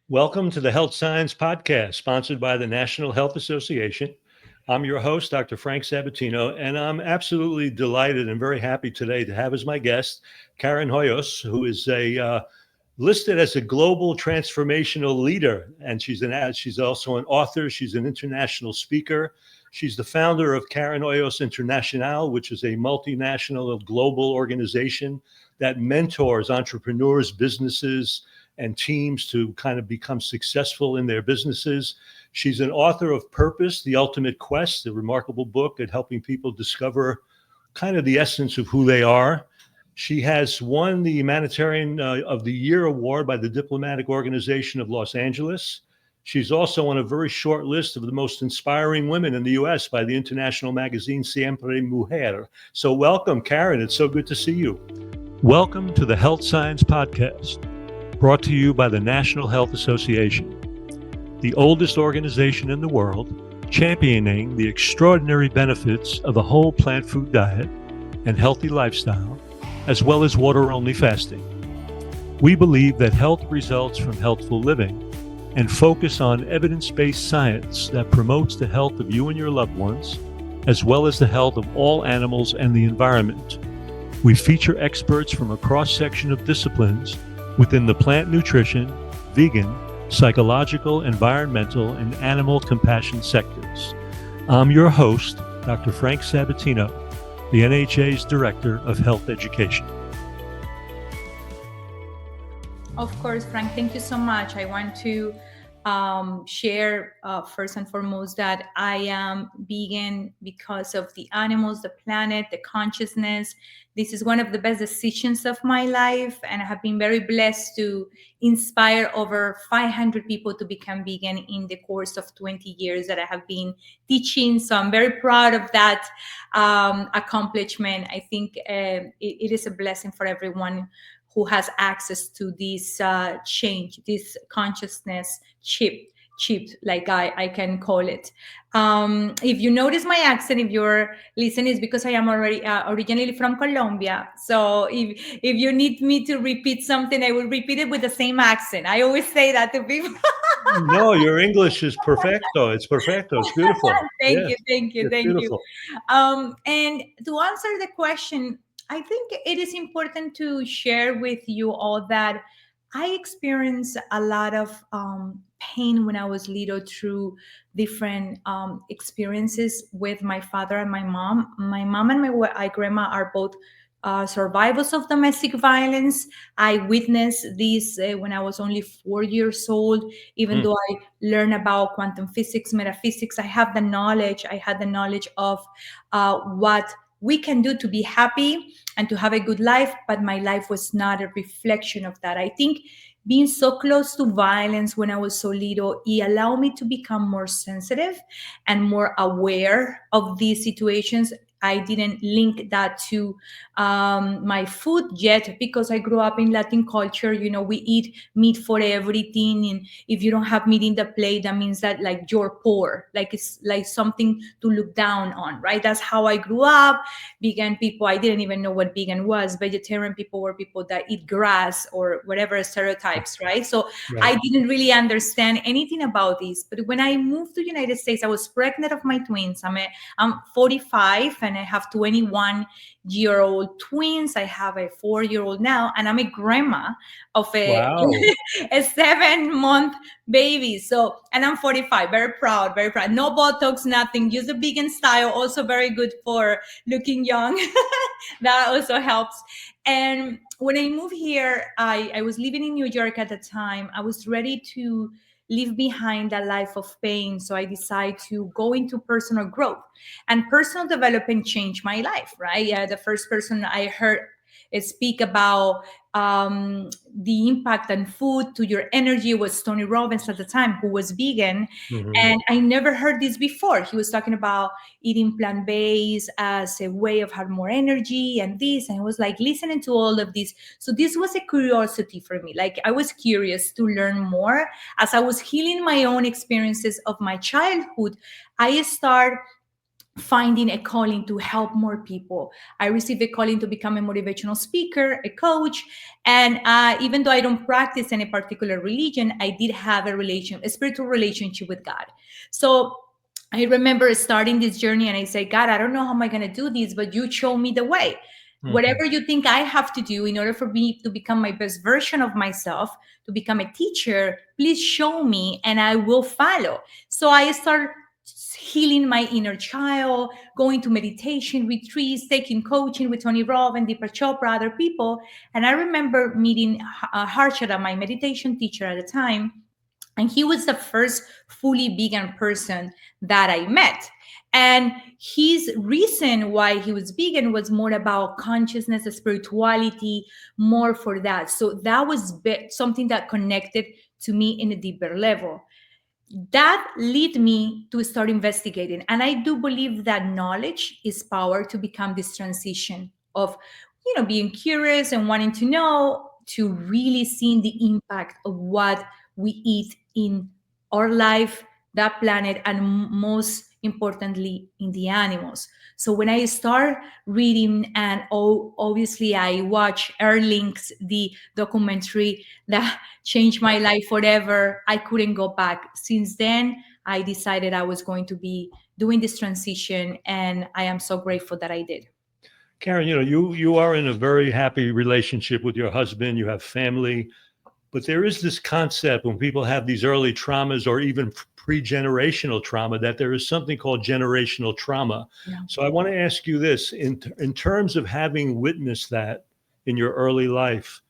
Welcome to the Health Science Podcast, sponsored by the National Health Association. I'm your host, Dr. Frank Sabatino, and I'm absolutely delighted and very happy today to have as my guest Karen Hoyos, who is listed as a global transformational leader, and she's also an author. She's an international speaker. She's the founder of Karen Hoyos International, which is a multinational global organization that mentors entrepreneurs, businesses, and teams to kind of become successful in their businesses. She's an author of Purpose, The Ultimate Quest, a remarkable book at helping people discover kind of the essence of who they are. She has won the Humanitarian of the Year award by the Diplomatic Organization of Los Angeles. She's also on a very short list of the most inspiring women in the U.S. by the international magazine Siempre Mujer. So welcome, Karen. It's so good to see you. Welcome to the Health Science Podcast, brought to you by the National Health Association, the oldest organization in the world championing the extraordinary benefits of a whole plant food diet and healthy lifestyle, as well as water-only fasting. We believe that health results from healthful living and focus on evidence-based science that promotes the health of you and your loved ones, as well as the health of all animals and the environment. We feature experts from a cross-section of disciplines within the plant nutrition, vegan, psychological, environmental, and animal compassion sectors. I'm your host, Dr. Frank Sabatino, the NHA's Director of Health Education. Of course, Frank, thank you so much. I want to share first and foremost that I am vegan because of the animals, the planet, the consciousness. This is one of the best decisions of my life, and I have been very blessed to inspire over 500 people to become vegan in the course of 20 years that I have been teaching. So I'm very proud of that accomplishment. I think it is a blessing for everyone who has access to this change, this consciousness chip, like I can call it. If you notice my accent, if you're listening, it's because I am already originally from Colombia. So if you need me to repeat something, I will repeat it with the same accent. I always say that to people. No, your English is perfecto. It's perfecto. It's beautiful. Thank Yes, you. beautiful. And to answer the question, I think it is important to share with you all that I experienced a lot of pain when I was little through different experiences with my father and my mom. My mom and my grandma are both survivors of domestic violence. I witnessed this when I was only 4 years old. Even though I learned about quantum physics, metaphysics, I had the knowledge of what we can do to be happy and to have a good life, but my life was not a reflection of that. I think being so close to violence when I was so little, it allowed me to become more sensitive and more aware of these situations. I didn't link that to my food yet because I grew up in Latin culture. You know, we eat meat for everything. And if you don't have meat in the plate, that means that like you're poor, like it's like something to look down on, right? That's how I grew up. Vegan people, I didn't even know what vegan was. Vegetarian people were people that eat grass or whatever stereotypes, right? So Right. I didn't really understand anything about this. But when I moved to the United States, I was pregnant of my twins. I'm 45 and I have 21-year-old twins. I have a 4-year-old now, and I'm a grandma of Wow. a 7-month baby. So, and I'm 45, very proud, very proud. No Botox, nothing, use the vegan style, also very good for looking young. That also helps. And when I moved here, I was living in New York at the time. I was ready to leave behind a life of pain. So I decided to go into personal growth, and personal development changed my life, right? Yeah, the first person I heard speak about the impact on food to your energy was Tony Robbins at the time, who was vegan. Mhm. And I never heard this before. He was talking about eating plant-based as a way of having more energy and this. And I was like listening to all of this. So this was a curiosity for me. Like I was curious to learn more. As I was healing my own experiences of my childhood, I started finding a calling to help more people. I received a calling to become a motivational speaker, a coach, and even though I don't practice any particular religion, I did have a spiritual relationship with God. So I remember starting this journey, and I say, God, I don't know how am I going to do this, but you show me the way. Mhm. Whatever you think I have to do in order for me to become my best version of myself, to become a teacher, please show me and I will follow. So I start healing my inner child, going to meditation retreats, taking coaching with Tony Robb and Deepak Chopra, other people. And I remember meeting Harshada, my meditation teacher at the time, and he was the first fully vegan person that I met. And his reason why he was vegan was more about consciousness, spirituality, more for that. So that was something that connected to me in a deeper level. That led me to start investigating, and I do believe that knowledge is power to become this transition of being curious and wanting to know, to really seeing the impact of what we eat in our life, that planet, and most importantly in the animals. So when I start reading, and obviously I watch Erling's the documentary that changed my life forever. I couldn't go back. Since then, I decided I was going to be doing this transition, and I am so grateful that I did. Karen, you are in a very happy relationship with your husband. You have family, but there is this concept when people have these early traumas or even pre-generational trauma that there is something called generational trauma. Yeah, So I want to ask you this in terms of having witnessed that in your early life,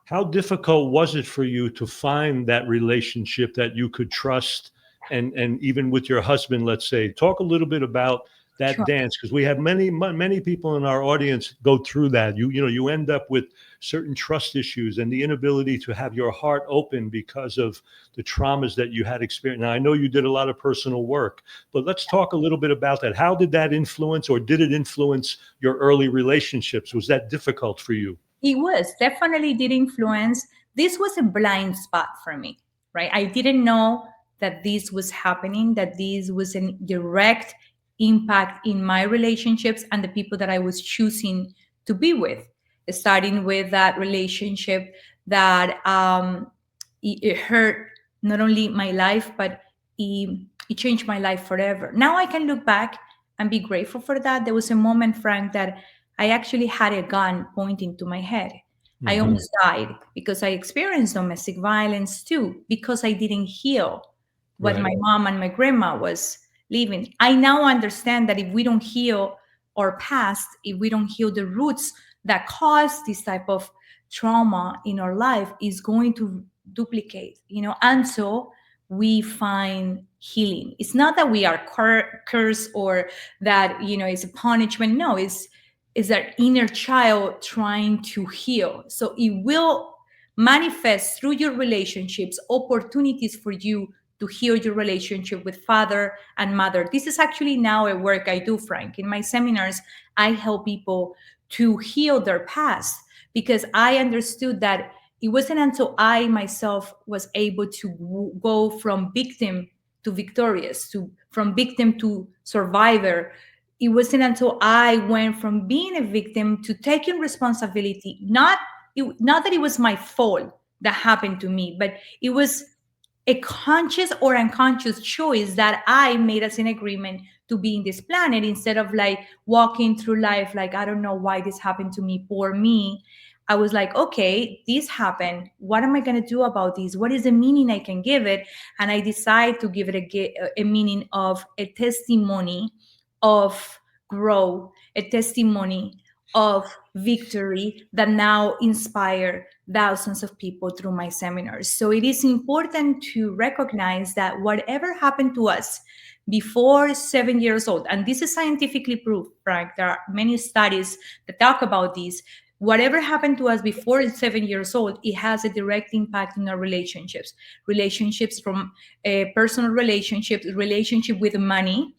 how difficult was it for you to find that relationship that you could trust, and even with your husband, let's say? Talk a little bit about that sure. dance, because we have many people in our audience go through that. You end up with certain trust issues and the inability to have your heart open because of the traumas that you had experienced. Now, I know you did a lot of personal work, but let's talk a little bit about that. How did that influence, or did it influence your early relationships? Was that difficult for you? It was definitely did influence. This was a blind spot for me, right? I didn't know that this was happening, that this was a direct impact in my relationships and the people that I was choosing to be with. Starting with that relationship that it hurt not only my life, but it changed my life forever. Now I can look back and be grateful for that. There was a moment, Frank, that I actually had a gun pointing to my head. I Mhm. almost died because I experienced domestic violence too, because I didn't heal what Right. my mom and my grandma was living. I now understand that if we don't heal our past, if we don't heal the roots that cause this type of trauma in our life, is going to duplicate, and so we find healing. It's not that we are cursed or that it's a punishment. No, is that inner child trying to heal. So it will manifest through your relationships, opportunities for you to heal your relationship with father and mother. This is actually now a work I do, Frank. In my seminars, I help people to heal their past, because I understood that it wasn't until I myself was able to go from victim to victorious, to from victim to survivor. It wasn't until I went from being a victim to taking responsibility. Not that it was my fault that happened to me, but it was a conscious or unconscious choice that I made as an agreement to be in this planet, instead of like walking through life like, I don't know why this happened to me, poor me. I was like, okay, this happened. What am I going to do about this? What is the meaning I can give it? And I decide to give it a meaning of a testimony of growth, a testimony of victory that now inspire thousands of people through my seminars. So it is important to recognize that whatever happened to us before 7 years old, and this is scientifically proved, Frank, there are many studies that talk about this. Whatever happened to us before 7 years old, it has a direct impact in our relationships from personal relationships, relationship with money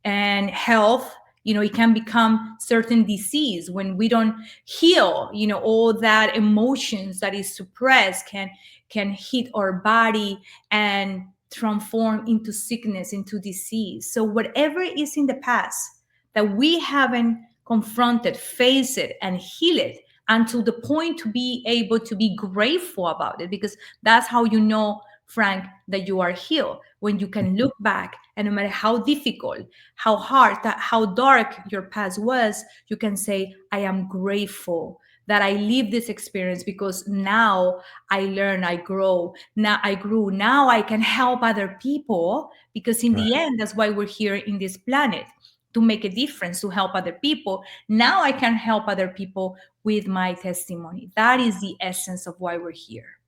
and health. It can become certain disease when we don't heal. All that emotions that is suppressed can hit our body and transform into sickness, into disease. So whatever is in the past, that we haven't confronted, face it, and heal it, and to the point to be able to be grateful about it, because that's how you know, Frank, that you are healed, when you can look back, and no matter how difficult, how hard, how dark your past was, you can say, I am grateful that I lived this experience, because now I learn, I grow, now I grew, now I can help other people, because in Right. the end, that's why we're here in this planet, to make a difference, to help other people. Now I can help other people with my testimony. That is the essence of why we're here.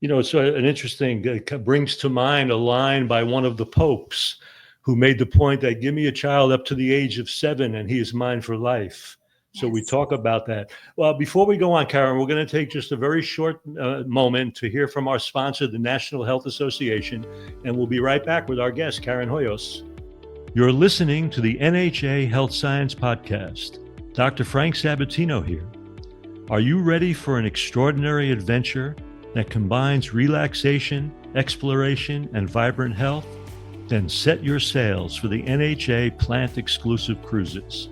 It's an interesting, brings to mind a line by one of the popes who made the point that give me a child up to the age of 7 and he is mine for life. So we Yes. talk about that. Well, before we go on, Karen, we're going to take just a very short moment to hear from our sponsor, the National Health Association, and we'll be right back with our guest, Karen Hoyos. You're listening to the NHA Health Science Podcast. Dr. Frank Sabatino here. Are you ready for an extraordinary adventure that combines relaxation, exploration, and vibrant health? Then set your sails for the NHA plant-exclusive cruises.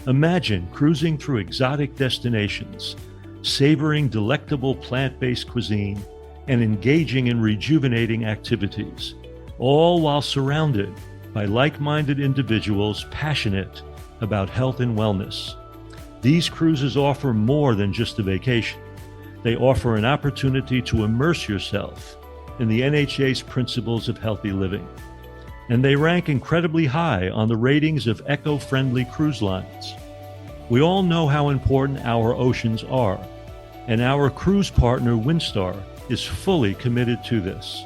Imagine cruising through exotic destinations, savoring delectable plant-based cuisine, and engaging in rejuvenating activities, all while surrounded by like-minded individuals passionate about health and wellness. These cruises offer more than just a vacation. They offer an opportunity to immerse yourself in the NHA's principles of healthy living. And they rank incredibly high on the ratings of eco-friendly cruise lines. We all know how important our oceans are, and our cruise partner, Windstar, is fully committed to this.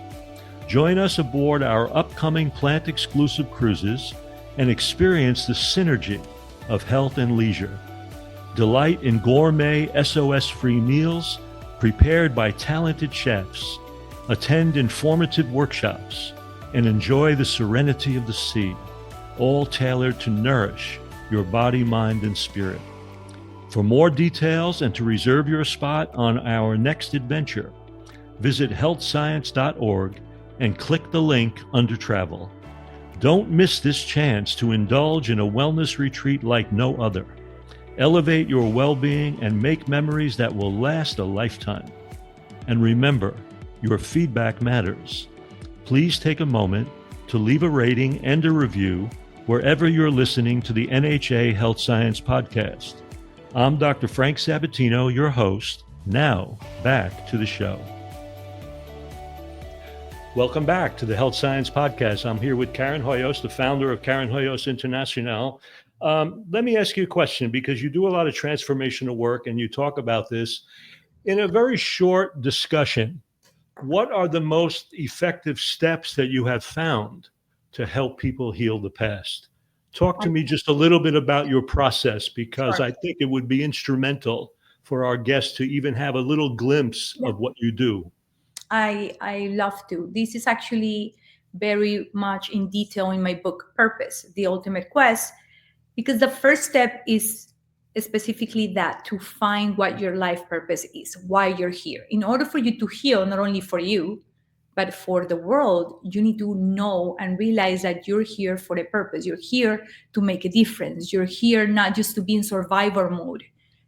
Join us aboard our upcoming plant-exclusive cruises and experience the synergy of health and leisure. Delight in gourmet SOS-free meals prepared by talented chefs, attend informative workshops, and enjoy the serenity of the sea, all tailored to nourish your body, mind, and spirit. For more details and to reserve your spot on our next adventure, visit healthscience.org and click the link under Travel. Don't miss this chance to indulge in a wellness retreat like no other. Elevate your well-being and make memories that will last a lifetime. And remember, your feedback matters. Please take a moment to leave a rating and a review wherever you're listening to the NHA Health Science Podcast. I'm Dr. Frank Sabatino, your host. Now, back to the show. Welcome back to the Health Science Podcast. I'm here with Karen Hoyos, the founder of Karen Hoyos International. Let me ask you a question, because you do a lot of transformational work and you talk about this. In a very short discussion, what are the most effective steps that you have found to help people heal the past? Talk to me just a little bit about your process, because Sure. I think it would be instrumental for our guests to even have a little glimpse of what you do. I love to. This is actually very much in detail in my book, Purpose, The Ultimate Quest, because the first step is specifically that, to find what your life purpose is, why you're here. In order for you to heal, not only for you, but for the world, you need to know and realize that you're here for a purpose. You're here to make a difference. You're here not just to be in survivor mode,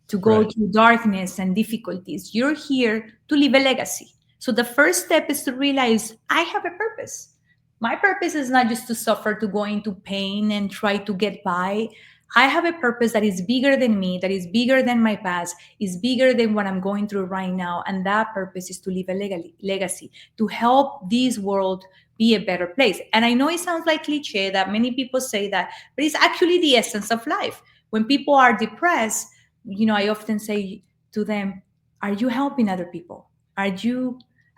to go Right. through darkness and difficulties. You're here to leave a legacy. So the first step is to realize, I have a purpose. My purpose is not just to suffer, to go into pain and try to get by. I have a purpose that is bigger than me, that is bigger than my past, is bigger than what I'm going through right now. And that purpose is to leave a legacy, to help this world be a better place. And I know it sounds like cliche that many people say that, but it's actually the essence of life. When people are depressed, I often say to them, are you helping other people? Are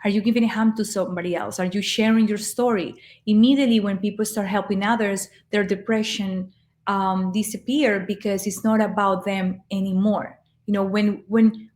you giving a hand to somebody else? Are you sharing your story? Immediately, when people start helping others, their depression disappear, because it's not about them anymore. When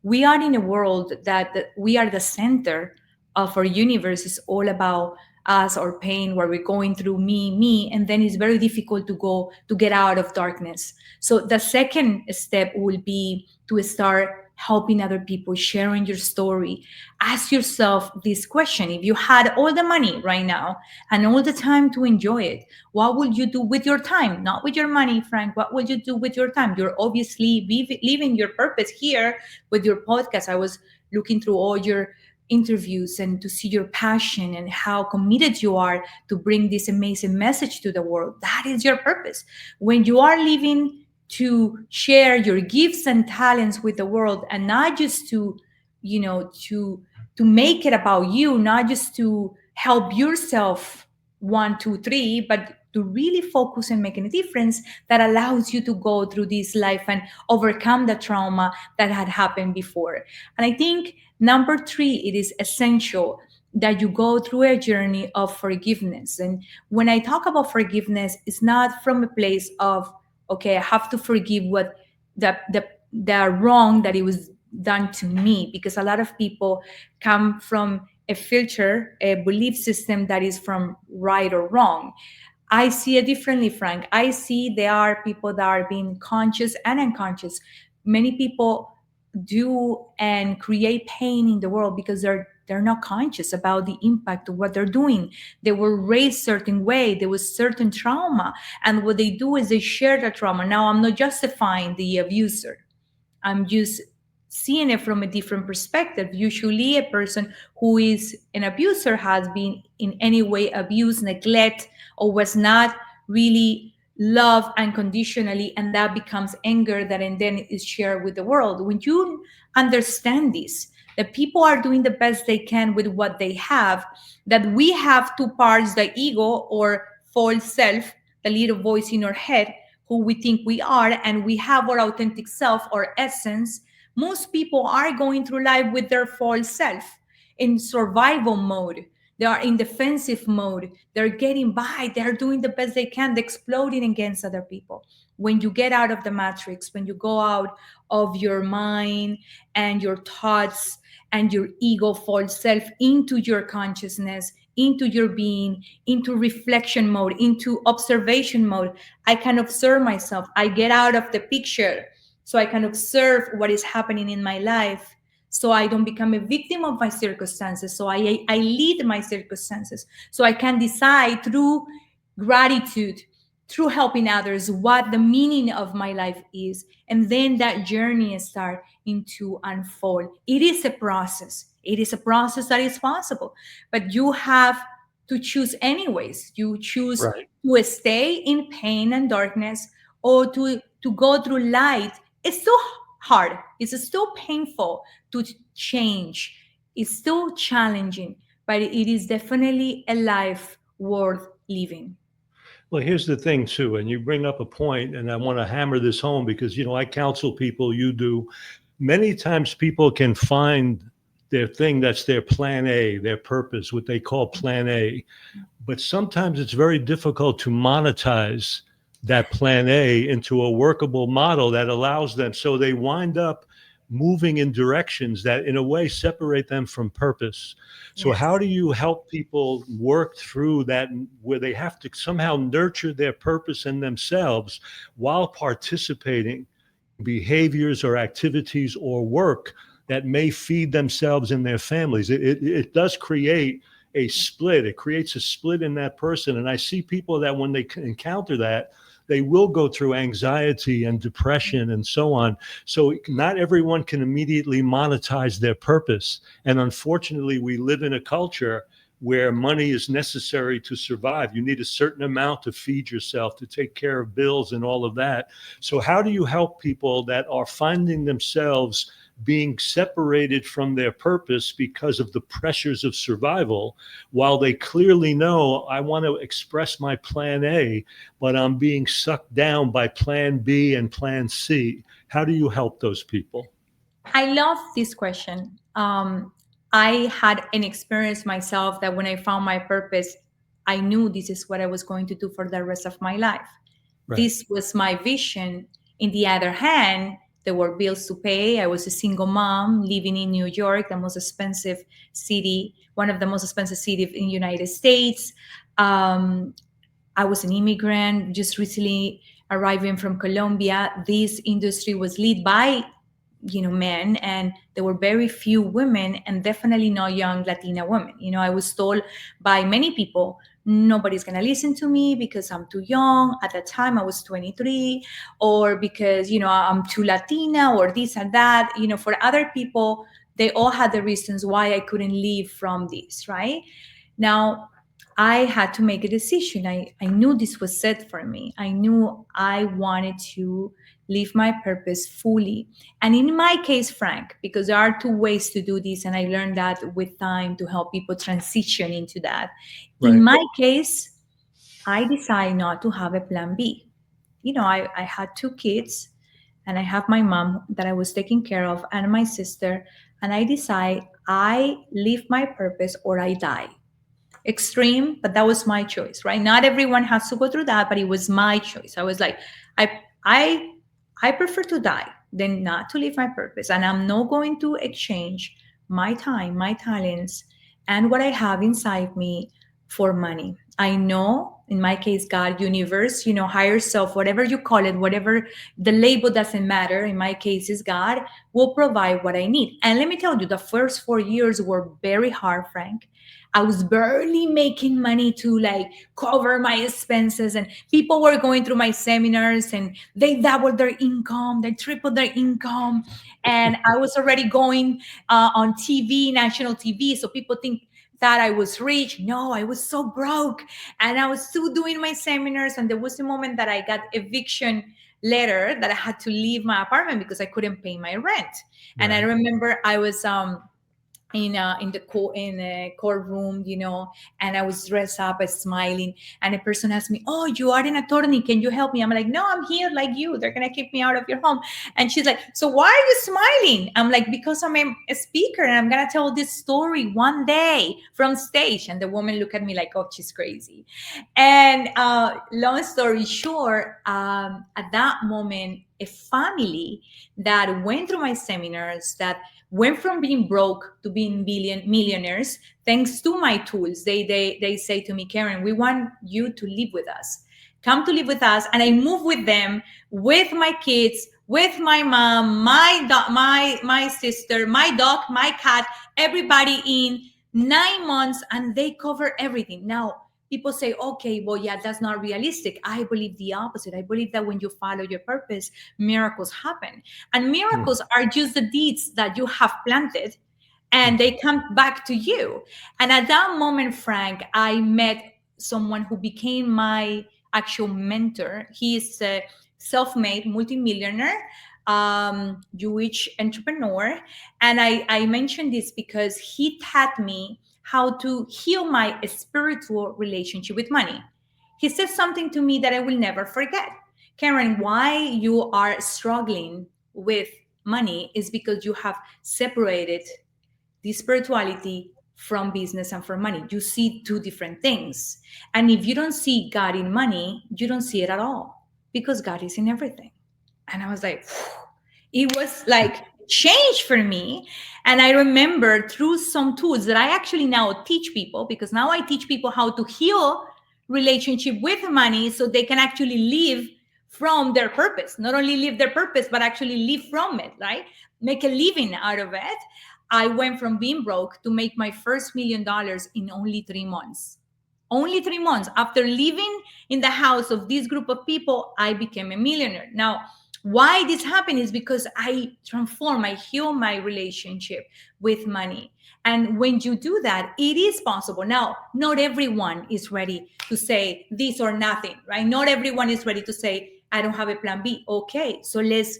we are in a world that we are the center of our universe, is all about us, our pain, where we're going through me, and then it's very difficult to get out of darkness. So the second step will be to start helping other people, sharing your story. Ask yourself this question: if you had all the money right now and all the time to enjoy it, what would you do with your time? Not with your money, Frank. What would you do with your time? You're obviously living your purpose here with your podcast. I was looking through all your interviews and to see your passion and how committed you are to bring this amazing message to the world. That is your purpose. When you are living to share your gifts and talents with the world, and not just to, to make it about you, not just to help yourself, one, two, three, but to really focus and making a difference, that allows you to go through this life and overcome the trauma that had happened before. And I think number three, it is essential that you go through a journey of forgiveness. And when I talk about forgiveness, it's not from a place of, okay, I have to forgive what the wrong that it was done to me, because a lot of people come from a filter, a belief system that is from right or wrong. I see it differently, Frank. I see there are people that are being conscious and unconscious. Many people do and create pain in the world because they're not conscious about the impact of what they're doing. They were raised certain way. There was certain trauma, and what they do is they share the trauma. Now, I'm not justifying the abuser. I'm just seeing it from a different perspective. Usually, a person who is an abuser has been in any way abused, neglect, or was not really loved unconditionally, and that becomes anger that and then is shared with the world. When you understand this, that people are doing the best they can with what they have, that we have two parts, the ego or false self, the little voice in our head, who we think we are, and we have our authentic self or essence. Most people are going through life with their false self in survival mode. They are in defensive mode. They're getting by. They're doing the best they can. They're exploding against other people. When you get out of the matrix, when you go out of your mind and your thoughts and your ego false self into your consciousness, into your being, into reflection mode, into observation mode, I can observe myself. I get out of the picture so I can observe what is happening in my life, so I don't become a victim of my circumstances. So I lead my circumstances. So I can decide through gratitude, through helping others, what the meaning of my life is. And then that journey start into unfold. It is a process. It is a process that is possible, but you have to choose anyways. You choose Right. to stay in pain and darkness, or to go through light. It's still hard. It's still painful to change. It's still challenging, but it is definitely a life worth living. Well, here's the thing, too, and you bring up a point, and I want to hammer this home because, I counsel people, you do. Many times people can find their thing that's their plan A, their purpose, what they call plan A. But sometimes it's very difficult to monetize that plan A into a workable model that allows them. So they wind up moving in directions that, in a way, separate them from purpose. So, Yes. how do you help people work through that where they have to somehow nurture their purpose in themselves while participating in behaviors or activities or work that may feed themselves and their families? It does create a split. It creates a split in that person. And I see people that when they encounter that, they will go through anxiety and depression and so on. So not everyone can immediately monetize their purpose. And unfortunately, we live in a culture where money is necessary to survive. You need a certain amount to feed yourself, to take care of bills and all of that. So how do you help people that are finding themselves being separated from their purpose because of the pressures of survival, while they clearly know, I want to express my plan A, but I'm being sucked down by plan B and plan C? How do you help those people? I love this question. I had an experience myself that when I found my purpose, I knew this is what I was going to do for the rest of my life. Right. This was my vision. In the other hand, there were bills to pay. I was a single mom living in New York, the most expensive city, one of the most expensive cities in the United States. Um, I was an immigrant, just recently arriving from Colombia. This industry was led by men, and there were very few women, and definitely not young Latina women. I was told by many people, nobody's going to listen to me because I'm too young. At that time I was 23, or because I'm too Latina, or this and that. For other people, they all had the reasons why I couldn't leave from this, right? Now, I had to make a decision. I knew this was set for me. I knew I wanted to live my purpose fully. And in my case, Frank, because there are two ways to do this, and I learned that with time to help people transition into that. In Right. my case, I decided not to have a plan B. I had two kids, and I have my mom that I was taking care of, and my sister, and I decide I live my purpose or I die. Extreme, but that was my choice, right? Not everyone has to go through that, but it was my choice. I was like, I prefer to die than not to live my purpose, and I'm not going to exchange my time, my talents, and what I have inside me for money. I know, in my case, God, universe, higher self, whatever you call it, whatever the label, doesn't matter. In my case, is God will provide what I need. And let me tell you, the first 4 years were very hard, Frank. I was barely making money to like cover my expenses, and people were going through my seminars and they doubled their income, they tripled their income. And I was already going on TV, national TV. So people think that I was rich. No, I was so broke, and I was still doing my seminars. And there was a moment that I got eviction letter that I had to leave my apartment because I couldn't pay my rent. And I Right. remember I was in the courtroom, and I was dressed up as smiling, and a person asked me, "Oh, you are an attorney, can you help me?" I'm like, "No, I'm here like you, they're gonna kick me out of your home." And she's like, "So why are you smiling?" I'm like, "Because I'm a speaker and I'm gonna tell this story one day from stage." And the woman looked at me like, "Oh, she's crazy." And long story short, at that moment, a family that went through my seminars, that went from being broke to being millionaires thanks to my tools. They say to me, "Karen, we want you to live with us. Come to live with us." And I move with them, with my kids, with my mom, my sister, my dog, my cat, everybody in 9 months, and they cover everything. Now, people say, "Okay, well, yeah, that's not realistic." I believe the opposite. I believe that when you follow your purpose, miracles happen. And Mm, miracles are just the deeds that you have planted, and mm, they come back to you. And at that moment, Frank, I met someone who became my actual mentor. He is a self-made multimillionaire, Jewish entrepreneur. And I mentioned this because he taught me how to heal my spiritual relationship with money. He said something to me that I will never forget. "Karen, why you are struggling with money is because you have separated the spirituality from business and from money. You see two different things. And if you don't see God in money, you don't see it at all, because God is in everything." And I was like, "Phew." It was like change for me. And I remember through some tools that I actually now teach people, because now I teach people how to heal relationship with money so they can actually live from their purpose. Not only live their purpose, but actually live from it, right? Make a living out of it. I went from being broke to make my first $1 million in only 3 months. Only 3 months after living in the house of this group of people, I became a millionaire. Now, why this happened is because I transform, I heal my relationship with money. And when you do that, it is possible. Now, not everyone is ready to say this or nothing, right? Not everyone is ready to say, "I don't have a plan B." Okay, so let's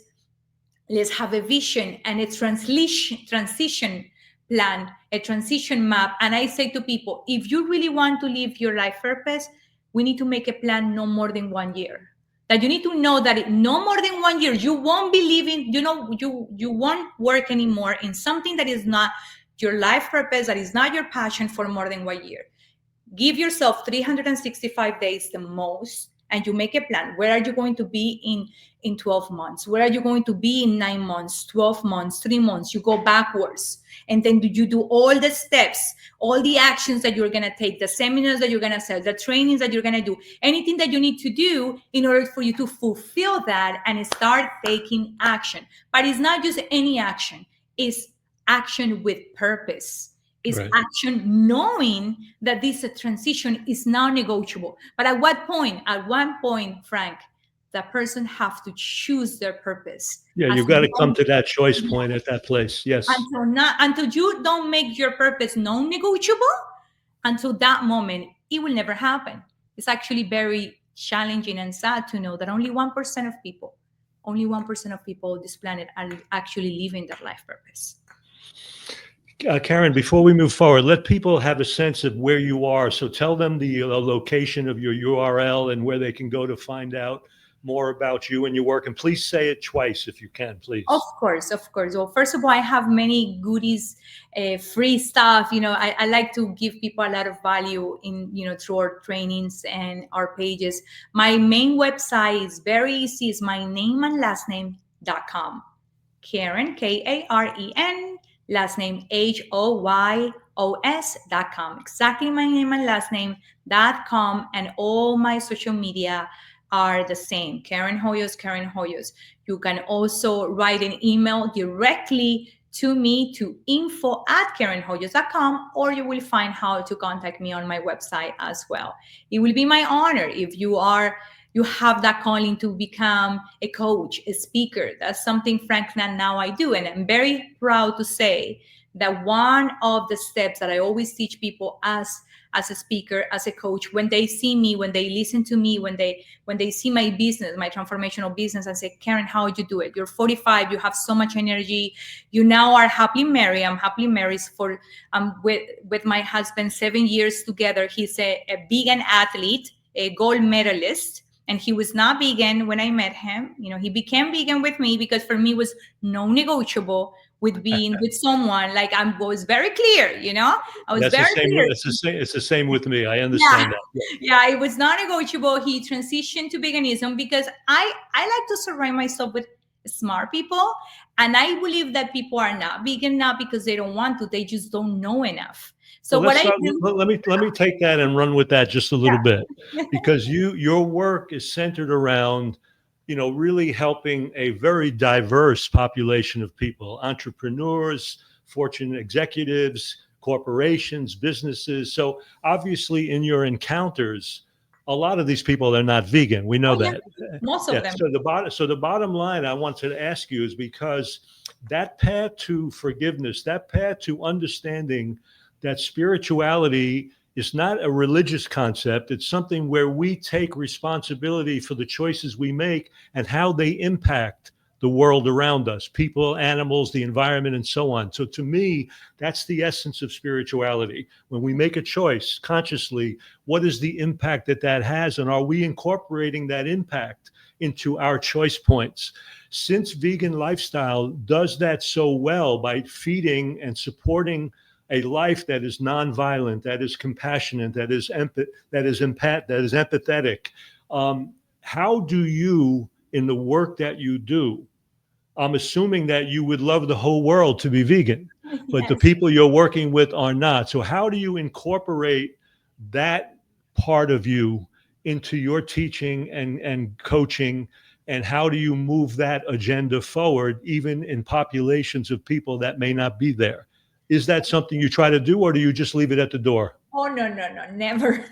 have a vision and a transition plan, a transition map. And I say to people, if you really want to live your life purpose, we need to make a plan no more than 1 year. That you need to know that no more than 1 year, you won't be living, you won't work anymore in something that is not your life purpose, that is not your passion, for more than 1 year. Give yourself 365 days the most, and you make a plan. Where are you going to be in 12 months? Where are you going to be in 9 months, 12 months, 3 months? You go backwards, and then you do all the steps all the actions that you're going to take, the seminars that you're going to sell, the trainings that you're going to do, anything that you need to do in order for you to fulfill that and start taking action. But it's not just any action, it's action with purpose. Is Right. action knowing that this transition is non-negotiable. But at what point? At one point, Frank, the person have to choose their purpose. Yeah, As you've got to come non- to that choice point at that place. Yes. until you don't make your purpose non-negotiable, until that moment, it will never happen. It's actually very challenging and sad to know that only 1% of people on this planet are actually living their life purpose. Karen, before we move forward, let people have a sense of where you are. So tell them the location of your URL and where they can go to find out more about you and your work. And please say it twice if you can, Of please. course, of course. Well, first of all, I have many goodies, free stuff. I like to give people a lot of value through our trainings and our pages. My main website is very easy. It's my name and last name.com. Karen, Karen, last name Hoyos.com. Exactly my name and last name.com, and all my social media are the same. Karen Hoyos, Karen Hoyos. You can also write an email directly to me to info@karenhoyos.com, or you will find how to contact me on my website as well. It will be my honor if you have that calling to become a coach, a speaker. That's something, frankly, now I do. And I'm very proud to say that one of the steps that I always teach people as a speaker, as a coach, when they see me, when they listen to me, when they see my business, my transformational business, and say, Karen, how would you do it? You're 45, you have so much energy. You now are happily married. I'm happily married for with my husband, 7 years together. He's a vegan athlete, a gold medalist. And he was not vegan when I met him. He became vegan with me because for me it was non-negotiable with being with someone. Like I was very clear, I was That's the very same. clear. It's the same with me. I Yeah, understand that. Yeah. yeah, it was non-negotiable. He transitioned to veganism because I like to surround myself with smart people, and I believe that people are not vegan not because they don't want to, they just don't know enough. So Well, what let's I start. do, Let me take that and run with that just a little bit, yeah. because your work is centered around, really helping a very diverse population of people, entrepreneurs, fortune executives, corporations, businesses. So obviously, in your encounters, a lot of these people are not vegan. We know Oh yeah, that. most Yeah. of them. So the bottom line I want to ask you is, because that path to forgiveness, that path to understanding that spirituality is not a religious concept. It's something where we take responsibility for the choices we make and how they impact the world around us, people, animals, the environment, and so on. So to me, that's the essence of spirituality. When we make a choice consciously, what is the impact that has? And are we incorporating that impact into our choice points? Since vegan lifestyle does that so well by feeding and supporting a life that is nonviolent, that is compassionate, that is empathetic. How do you, in the work that you do, I'm assuming that you would love the whole world to be vegan, but the Yes. people you're working with are not. So how do you incorporate that part of you into your teaching and coaching? And how do you move that agenda forward, even in populations of people that may not be there? Is that something you try to do, or do you just leave it at the door? Oh no, no, no, never.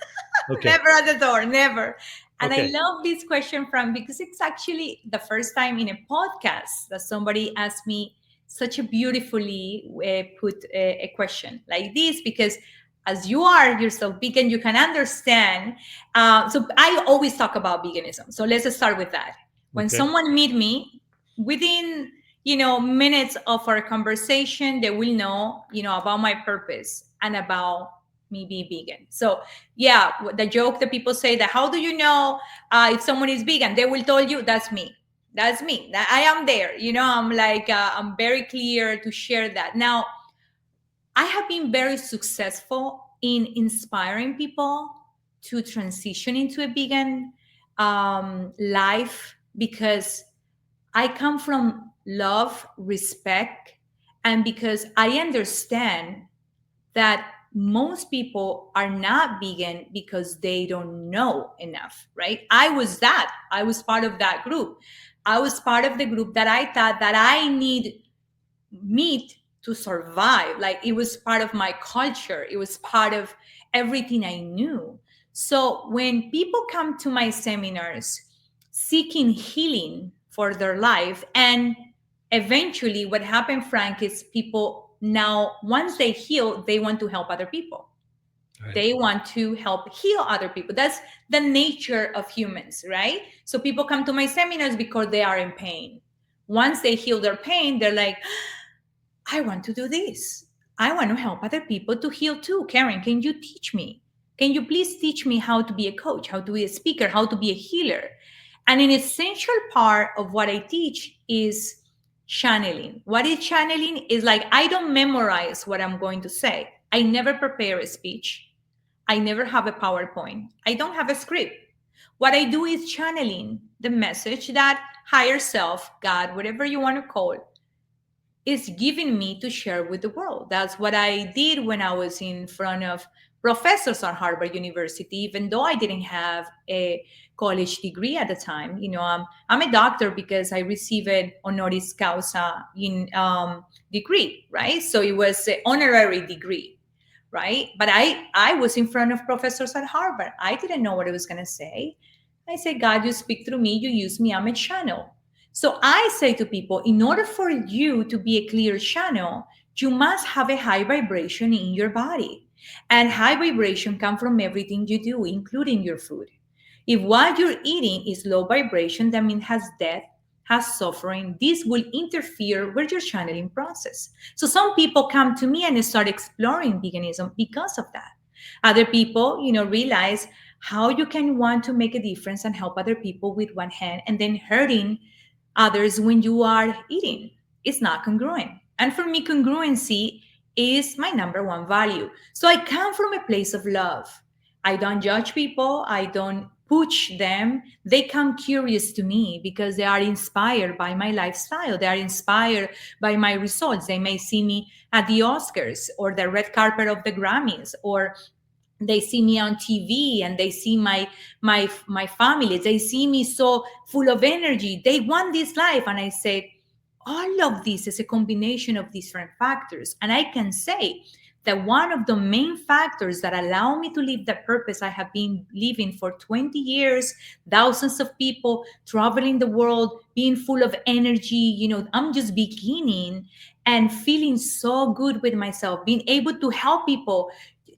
Okay. Never at the door, never. And I Okay. love this question from because it's actually the first time in a podcast that somebody asked me such a beautifully put a question like this, because as you are yourself vegan, you can understand. So I always talk about veganism. So let's just start with that. When Okay. someone meet me, within minutes of our conversation, they will know about my purpose and about me being vegan. So yeah, the joke that people say that how do you know if someone is vegan? They will tell you that's me. That's me. That I am there. I'm like I'm very clear to share that. Now, I have been very successful in inspiring people to transition into a vegan life because I come from love, respect, and because I understand that most people are not vegan because they don't know enough, right? I was part of that group. I was part of the group that I thought that I need meat to survive. Like it was part of my culture, it was part of everything I knew. So when people come to my seminars seeking healing for their life, and eventually what happened, Frank, is people now, once they heal, they want to help other people. Right. They want to help heal other people. That's the nature of humans, right? So people come to my seminars because they are in pain. Once they heal their pain, they're like, I want to do this. I want to help other people to heal too. Karen, can you teach me? Can you please teach me how to be a coach, how to be a speaker, how to be a healer? And an essential part of what I teach is channeling. What is channeling? Is like I don't memorize what I'm going to say. I never prepare a speech. I never have a PowerPoint. I don't have a script. What I do is channeling the message that higher self, God, whatever you want to call it, is giving me to share with the world. That's what I did when I was in front of professors at Harvard University, even though I didn't have a college degree at the time. I'm a doctor because I received an honoris causa in degree, right? So it was an honorary degree, right? But I was in front of professors at Harvard. I didn't know what I was going to say. I said, God, you speak through me, you use me, I'm a channel. So I say to people, in order for you to be a clear channel, you must have a high vibration in your body. And high vibration comes from everything you do, including your food. If what you're eating is low vibration, that means has death, has suffering. This will interfere with your channeling process. So some people come to me and start exploring veganism because of that. Other people, realize how you can want to make a difference and help other people with one hand and then hurting others when you are eating. It's not congruent. And for me, congruency is my number one value. So I come from a place of love. I don't judge people, I don't push them. They come curious to me because they are inspired by my lifestyle. They are inspired by my results. They may see me at the Oscars or the red carpet of the Grammys, or they see me on TV and they see my family. They see me so full of energy. They want this life. And I say, all of this is a combination of different factors. And I can say that one of the main factors that allow me to live the purpose I have been living for 20 years, thousands of people traveling the world, being full of energy, I'm just beginning and feeling so good with myself, being able to help people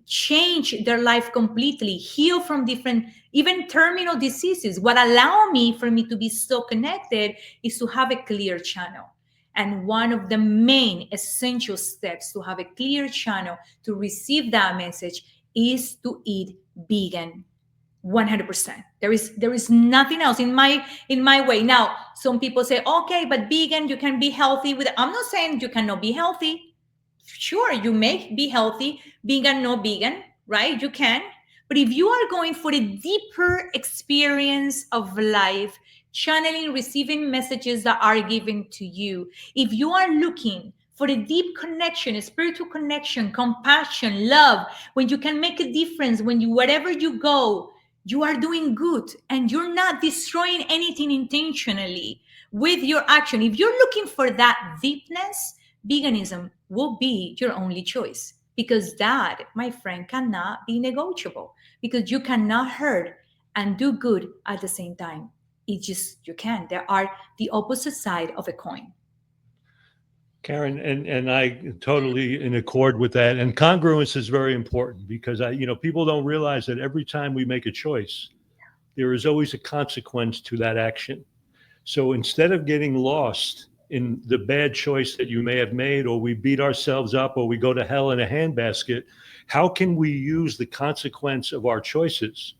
change their life completely, heal from different, even terminal diseases. What allow me for me to be so connected is to have a clear channel. And one of the main essential steps to have a clear channel to receive that message is to eat vegan. 100%. There is nothing else in my way. Now, some people say, okay, but vegan, you can be healthy with. I'm not saying you cannot be healthy. Sure, you may be healthy, vegan, no vegan, right? You can. But if you are going for a deeper experience of life, channeling, receiving messages that are given to you, if you are looking for a deep connection, a spiritual connection, compassion, love, when you can make a difference, when you, wherever you go, you are doing good and you're not destroying anything intentionally with your action. If you're looking for that deepness, veganism will be your only choice, because that, my friend, cannot be negotiable, because you cannot hurt and do good at the same time. It just, you can't. There are the opposite side of a coin. Karen, and I totally in accord with that. And congruence is very important because people don't realize that every time we make a choice, there is always a consequence to that action. So instead of getting lost in the bad choice that you may have made, or we beat ourselves up, or we go to hell in a handbasket, how can we use the consequence of our choices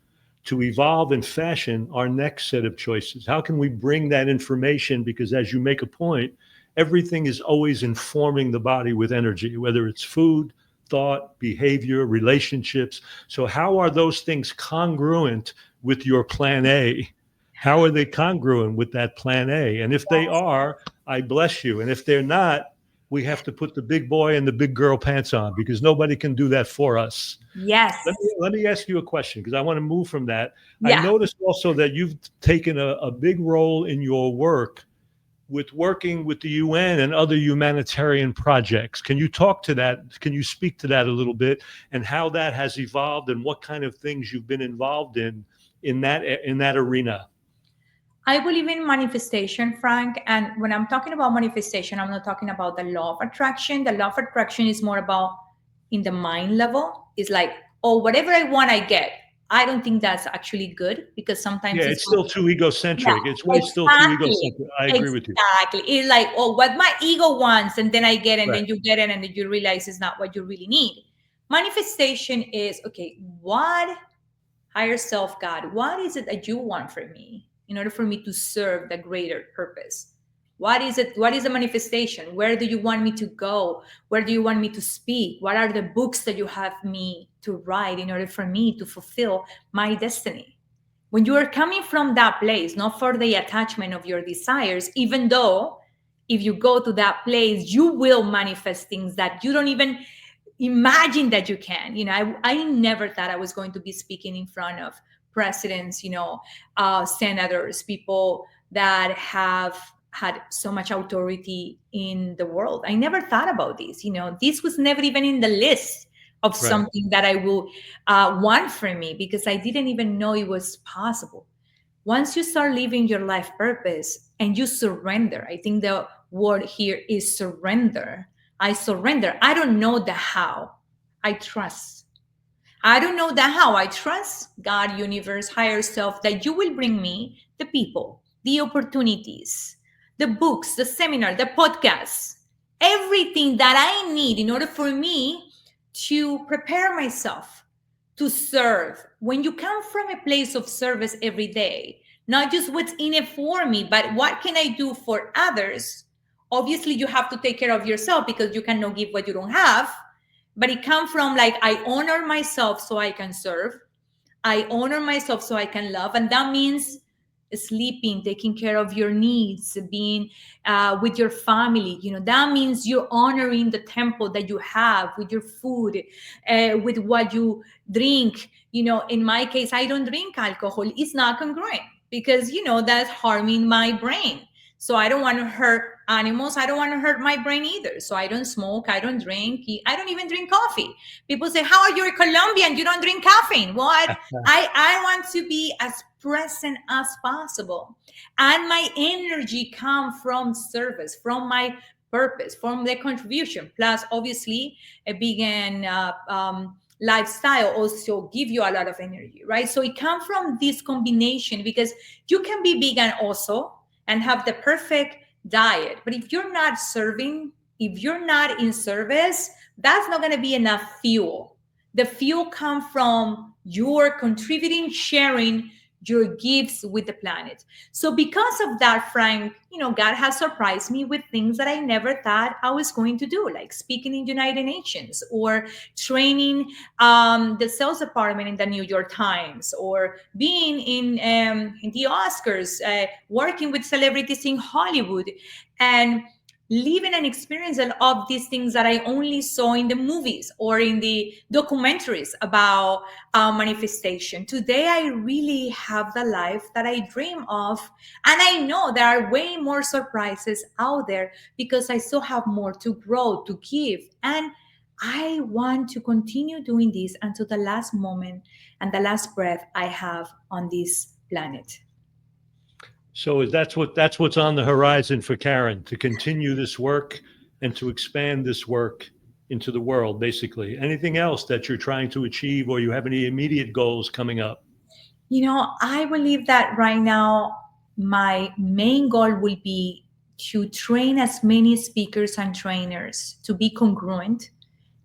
to evolve and fashion our next set of choices? How can we bring that information? Because as you make a point, everything is always informing the body with energy, whether it's food, thought, behavior, relationships. So how are those things congruent with your plan A? How are they congruent with that plan A? And if they are, I bless you. And if they're not, we have to put the big boy and the big girl pants on because nobody can do that for us. Yes. Let me ask you a question because I want to move from that. I Yeah. noticed also that you've taken a big role in your work with working with the UN and other humanitarian projects. Can you talk to that? Can you speak to that a little bit and how that has evolved and what kind of things you've been involved in that arena? I believe in manifestation, Frank. And when I'm talking about manifestation, I'm not talking about the law of attraction. The law of attraction is more about in the mind level. It's like, oh, whatever I want, I get. I don't think that's actually good because Yeah, sometimes it's it's still too yeah, egocentric. It's way still too exactly. egocentric. I agree with you. Exactly. It's like, oh, what my ego wants, and then I get it, and Right. then you get it, and then you realize it's not what you really need. Manifestation is okay, what higher self, God, what is it that you want from me in order for me to serve the greater purpose? What is it? What is the manifestation? Where do you want me to go? Where do you want me to speak? What are the books that you have me to write in order for me to fulfill my destiny? When you are coming from that place, not for the attachment of your desires, even though if you go to that place, you will manifest things that you don't even imagine that you can. I never thought I was going to be speaking in front of presidents, senators, people that have had so much authority in the world. I never thought about this. This was never even in the list of Right. something that I will want for me because I didn't even know it was possible. Once you start living your life purpose and you surrender, I think the word here is surrender. I surrender. I don't know the how. I trust. I don't know the how. I trust God, universe, higher self that you will bring me the people, the opportunities, the books, the seminar, the podcasts, everything that I need in order for me to prepare myself to serve. When you come from a place of service every day, not just what's in it for me, but what can I do for others? Obviously, you have to take care of yourself because you cannot give what you don't have. But it comes from like, I honor myself so I can serve. I honor myself so I can love. And that means sleeping, taking care of your needs, being with your family. That means you're honoring the temple that you have with your food, with what you drink. In my case, I don't drink alcohol. It's not congruent because, that's harming my brain. So I don't want to hurt animals. I don't want to hurt my brain either. So I don't smoke. I don't drink. I don't even drink coffee. People say, how are you a Colombian? You don't drink caffeine. Well, I want to be as present as possible. And my energy come from service, from my purpose, from the contribution. Plus, obviously, a vegan lifestyle also give you a lot of energy, right? So it comes from this combination because you can be vegan also and have the perfect diet. But if you're not serving, if you're not in service, that's not going to be enough fuel. The fuel comes from your contributing, sharing your gifts with the planet. So because of that, Frank, God has surprised me with things that I never thought I was going to do, like speaking in United Nations or training the sales department in the New York Times or being in the Oscars, working with celebrities in Hollywood and living an experience of these things that I only saw in the movies or in the documentaries about manifestation. Today, I really have the life that I dream of. And I know there are way more surprises out there because I still have more to grow, to give. And I want to continue doing this until the last moment and the last breath I have on this planet. So that's what's on the horizon for Karen to continue this work and to expand this work into the world, basically. Anything else that you're trying to achieve or you have any immediate goals coming up? I believe that right now, my main goal will be to train as many speakers and trainers to be congruent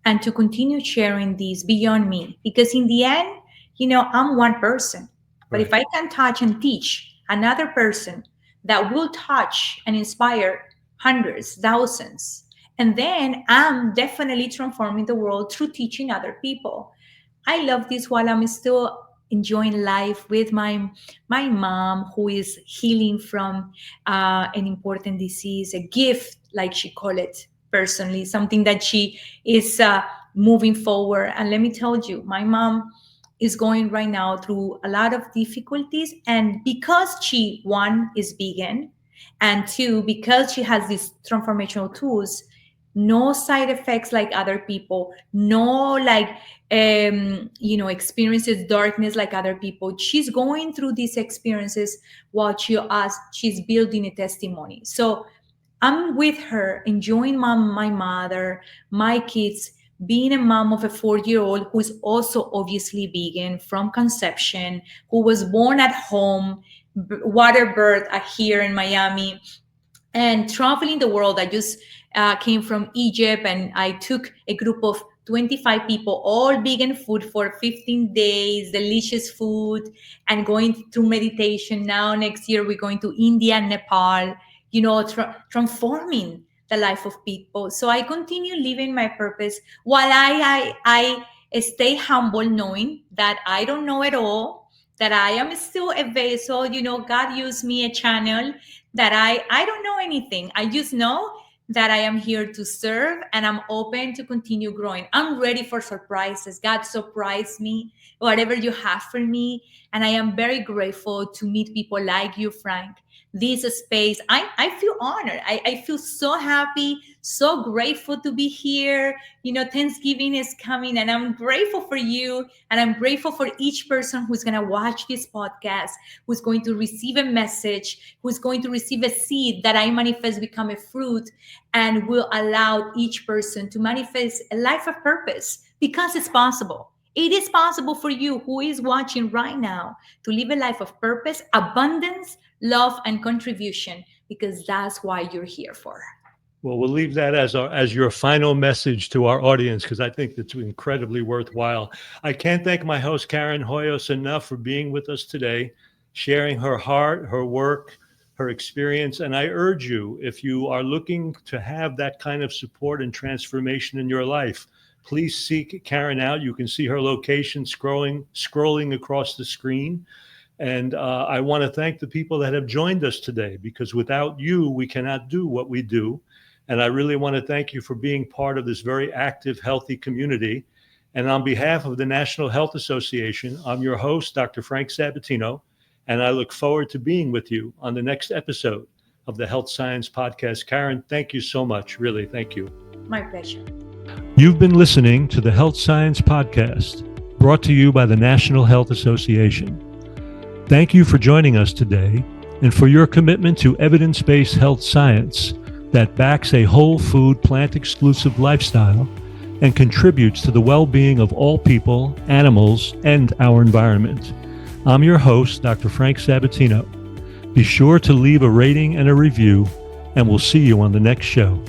and to continue sharing these beyond me. Because in the end, I'm one person. But if Right. I can touch and teach another person that will touch and inspire hundreds, thousands, and then I'm definitely transforming the world through teaching other people. I love this while I'm still enjoying life with my mom who is healing from an important disease, a gift, like she call it, personally, something that she is moving forward. And let me tell you, my mom is going right now through a lot of difficulties. And because she, one, is vegan, and two, because she has these transformational tools, no side effects like other people, no like experiences darkness like other people. She's going through these experiences while she's building a testimony. So I'm with her, enjoying my mother, my kids, being a mom of a 4-year-old who is also obviously vegan from conception, who was born at home, water birth here in Miami, and traveling the world. I just came from Egypt, and I took a group of 25 people, all vegan food for 15 days, delicious food, and going through meditation. Now, next year, we're going to India and Nepal, transforming the life of people. So I continue living my purpose while I stay humble, knowing that I don't know it all, that I am still a vessel. God used me, a channel, that I don't know anything. I just know that I am here to serve, and I'm open to continue growing. I'm ready for surprises. God, surprise me, whatever you have for me. And I am very grateful to meet people like you, Frank. This space, I feel honored. I feel so happy, so grateful to be here. Thanksgiving is coming, and I'm grateful for you. And I'm grateful for each person who's going to watch this podcast, who's going to receive a message, who's going to receive a seed that I manifest become a fruit, and will allow each person to manifest a life of purpose, because it's possible. It is possible for you who is watching right now to live a life of purpose, abundance, love, and contribution, because that's why you're here for. Well, we'll leave that as your final message to our audience, because I think it's incredibly worthwhile. I can't thank my host, Karen Hoyos, enough for being with us today, sharing her heart, her work, her experience. And I urge you, if you are looking to have that kind of support and transformation in your life, please seek Karen out. You can see her location scrolling across the screen. And I want to thank the people that have joined us today, because without you, we cannot do what we do. And I really want to thank you for being part of this very active, healthy community. And on behalf of the National Health Association, I'm your host, Dr. Frank Sabatino, and I look forward to being with you on the next episode of the Health Science Podcast. Karen, thank you so much. Really, thank you. My pleasure. You've been listening to the Health Science Podcast, brought to you by the National Health Association. Thank you for joining us today and for your commitment to evidence-based health science that backs a whole food, plant-exclusive lifestyle and contributes to the well-being of all people, animals, and our environment. I'm your host, Dr. Frank Sabatino. Be sure to leave a rating and a review, and we'll see you on the next show.